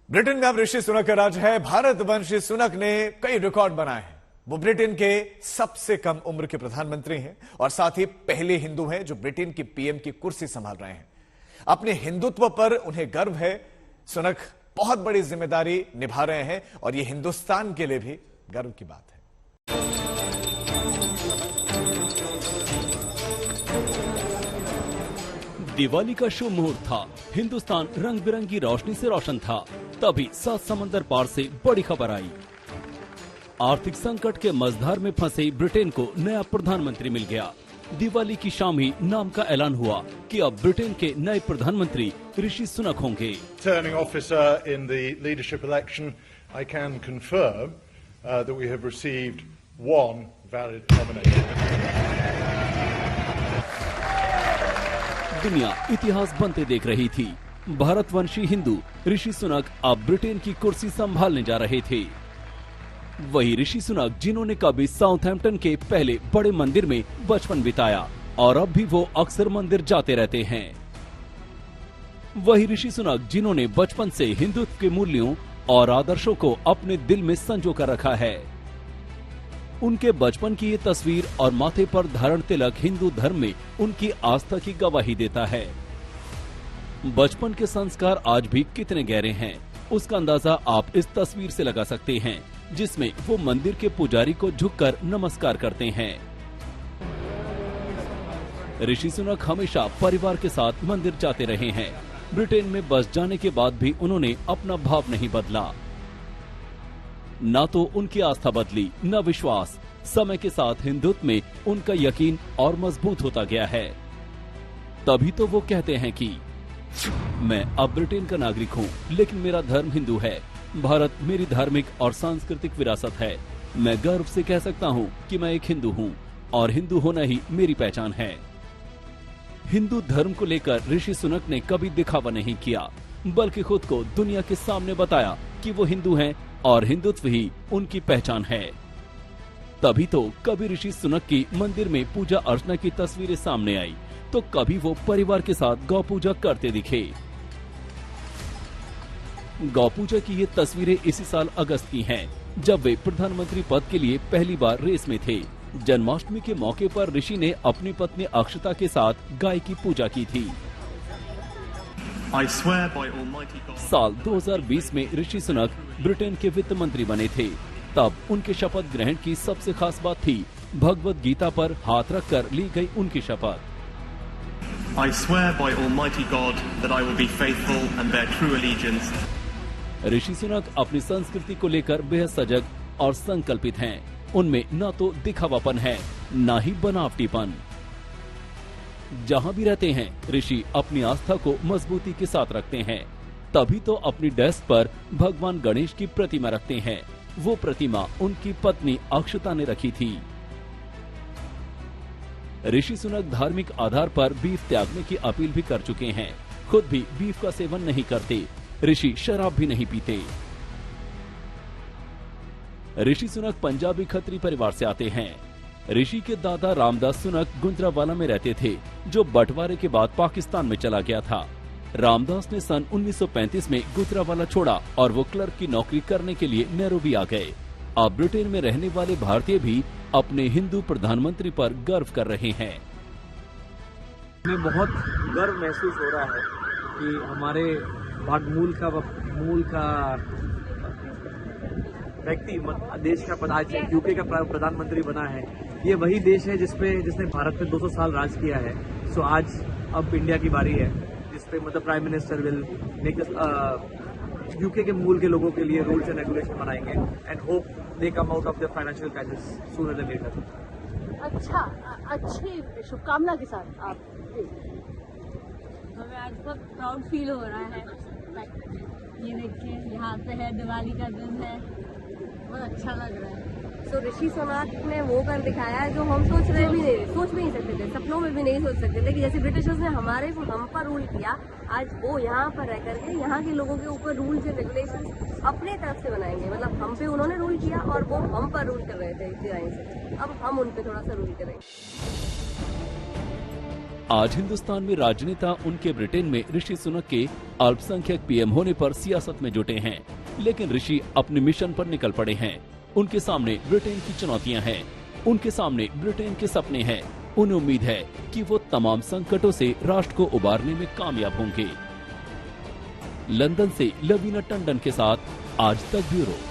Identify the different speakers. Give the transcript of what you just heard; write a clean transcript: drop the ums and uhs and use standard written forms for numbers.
Speaker 1: Britain में अब ऋषि सुनक का राज है। भारतवंशी सुनक ने कई रिकॉर्ड बनाए हैं। वो ब्रिटेन के सबसे कम उम्र के प्रधानमंत्री हैं और साथ ही पहले हिंदू हैं जो ब्रिटेन की पीएम की कुर्सी संभाल रहे हैं। अपने हिंदुत्व पर उन्हें गर्व है। सुनक बहुत बड़ी जिम्मेदारी निभा रहे हैं और ये हिंदुस्तान के लिए भी गर्व की बात है।
Speaker 2: दिवाली का शुभ मुहूर्त था। हिंदुस्तान रंग बिरंगी रोशनी से रोशन था। तभी 7 समंदर पार से बड़ी खबर आई। आर्थिक संकट के मझधार में फंसे ब्रिटेन को नया प्रधानमंत्री मिल गया। दिवाली की शाम ही नाम का ऐलान हुआ कि अब ब्रिटेन के नए प्रधानमंत्री ऋषि सुनक होंगे।
Speaker 3: Returning officer in the leadership election, I can confirm that we have received one valid nomination.
Speaker 2: दुनिया इतिहास बनते देख रही थी। भारतवंशी हिंदू ऋषि सुनक अब ब्रिटेन की कुर्सी संभालने जा रहे थे। वही ऋषि सुनक जिन्होंने कभी साउथहैम्पटन के पहले बड़े मंदिर में बचपन बिताया और अब भी वो अक्सर मंदिर जाते रहते हैं। वही ऋषि सुनक जिन्होंने बचपन से हिंदुत्व के मूल्यों और आदर्शों को अपने दिल में संजो कर रखा है। उनके बचपन की ये तस्वीर और माथे पर धारण तिलक हिंदू धर्म में उनकी आस्था की गवाही देता है। बचपन के संस्कार आज भी कितने गहरे हैं, उसका अंदाजा आप इस तस्वीर से लगा सकते हैं, जिसमें वो मंदिर के पुजारी को झुककर नमस्कार करते हैं। ऋषि सुनक हमेशा परिवार के साथ मंदिर जाते रहे हैं। ब्रिटेन में बस जाने के बाद भी उन्होंने अपना भाव नहीं बदला। न तो उनकी आस्था बदली, न विश्वास। समय के साथ हिंदुत्व में उनका यकीन और मजबूत होता गया है। तभी तो वो कहते हैं कि मैं अब ब्रिटेन का नागरिक हूँ, लेकिन मेरा धर्म हिंदू है। भारत मेरी धार्मिक और सांस्कृतिक विरासत है। मैं गर्व से कह सकता हूँ कि मैं एक हिंदू हूँ और हिंदू होना ही मेरी पहचान है। हिंदू धर्म को लेकर ऋषि सुनक ने कभी दिखावा नहीं किया, बल्कि खुद को दुनिया के सामने बताया कि वो हिंदू हैं और हिंदुत्व ही उनकी पहचान है। तभी तो कभी ऋषि सुनक की मंदिर में पूजा अर्चना की तस्वीरें सामने आई, तो कभी वो परिवार के साथ गौ पूजा करते दिखे। गौ पूजा की ये तस्वीरें इसी साल अगस्त की हैं, जब वे प्रधानमंत्री पद के लिए पहली बार रेस में थे। जन्माष्टमी के मौके पर ऋषि ने अपनी पत्नी अक्षता के साथ गाय की पूजा की थी। साल 2020 में ऋषि सुनक ब्रिटेन के वित्त मंत्री बने थे। तब उनके शपथ ग्रहण की सबसे खास बात थी भगवत गीता पर हाथ रखकर ली गई उनकी शपथ।
Speaker 4: I swear by Almighty God that I will be faithful and bear true allegiance.
Speaker 2: Rishi Sunak अपनी संस्कृति को लेकर बेहद सजग और संकल्पित हैं। उनमें न तो दिखावापन है, न ही बनावटीपन। जहाँ भी रहते हैं ऋषि अपनी आस्था को मजबूती के साथ रखते हैं। तभी तो अपनी डेस्क पर भगवान गणेश की प्रतिमा रखते हैं। वो प्रतिमा उनकी पत्नी अक्षता ने रखी थी। ऋषि सुनक धार्मिक आधार पर बीफ त्यागने की अपील भी कर चुके हैं। खुद भी बीफ का सेवन नहीं करते। ऋषि शराब भी नहीं पीते। ऋषि सुनक पंजाबी खत्री परिवार से आते हैं। ऋषि के दादा रामदास सुनक गुजरांवाला में रहते थे, जो बंटवारे के बाद पाकिस्तान में चला गया था। रामदास ने सन 1935 में गुजरांवाला छोड़ा और वो क्लर्क की नौकरी करने के लिए नैरोबी आ गए। अब ब्रिटेन में रहने वाले भारतीय भी अपने हिंदू प्रधानमंत्री पर गर्व कर रहे हैं।
Speaker 5: हमें बहुत गर्व महसूस हो रहा है कि हमारे मूल का व्यक्ति देश का यूके का प्रधानमंत्री बना है। ये वही देश है जिसने भारत में 200 साल राज किया है। सो आज अब इंडिया की बारी है, जिसपे prime minister will make UK के मूल के लोगों के लिए रूल्स एंड रेगुलेशन बनाएंगे and hope they come out of the financial crisis sooner than later.
Speaker 6: अच्छा, अच्छी शुभकामना के साथ आप।
Speaker 7: हमें आज बहुत प्राउड फील हो रहा है। ये देखिए, यहाँ पे है, दिवाली का दिन है, बहुत अच्छा लग रहा है।
Speaker 8: तो ऋषि सुनक ने वो कर दिखाया है जो हम सोच भी नहीं सकते थे, सपनों में भी नहीं सोच सकते थे कि जैसे ब्रिटिशर्स ने हम पर रूल किया, आज वो यहाँ पर रह करके यहाँ के लोगों के ऊपर रूल्स एंड रेगुलेशंस अपने तरफ से बनाएंगे। मतलब हम पे उन्होंने रूल किया और वो हम पर रूल कर रहे थे इस डिजाइन से, अब हम उन पे थोड़ा सा रूल करेंगे।
Speaker 2: आज हिंदुस्तान में राजनेता उनके ब्रिटेन में ऋषि सुनक के अल्पसंख्यक पीएम होने पर सियासत में जुटे हैं, लेकिन ऋषि अपने मिशन पर निकल पड़े हैं। उनके सामने ब्रिटेन की चुनौतियां हैं, उनके सामने ब्रिटेन के सपने हैं। उन्हें उम्मीद है कि वो तमाम संकटों से राष्ट्र को उबारने में कामयाब होंगे। लंदन से लवीना टंडन के साथ आज तक ब्यूरो।